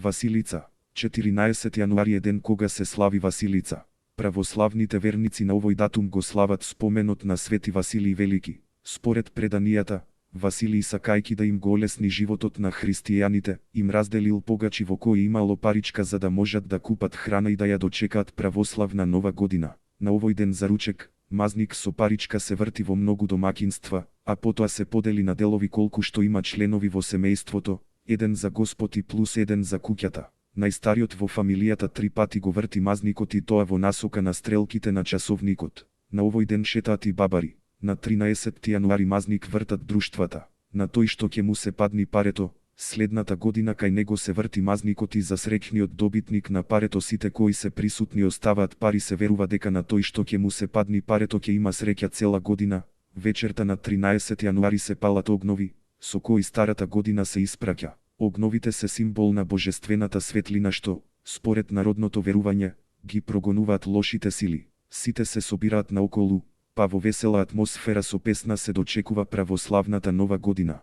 Василица. 14 јануари е ден кога се слави Василица. Православните верници на овој датум го слават споменот на Свети Василий Велики. Според преданијата, Василий сакајки да им го олесни животот на христијаните, им разделил погачи во кои имало паричка за да можат да купат храна и да ја дочекаат православна нова година. На овој ден за ручек, мазник со паричка се врти во многу домаќинства, а потоа се подели на делови колку што има членови во семејството, еден за Господ и плюс еден за куќата. Најстариот во фамилијата 3 пати го врти мазникот и тоа во насока на стрелките на часовникот. На овој ден шетаат и бабари. На 13 јануари мазник вртат друштвата. На тој што ќе му се падни парето, следната година кај него се врти мазникот и за среќниот добитник на парето сите кои се присутни оставаат пари се верува дека на тој што ќе му се падни парето ќе има среќа цела година. Вечерта на 13 јануари се палат огнови, со кои старата година се испраќа. Огновите се символ на божествената светлина што, според народното верување, ги прогонуваат лошите сили. Сите се собираат наоколу, па во весела атмосфера со песна се дочекува православната нова година.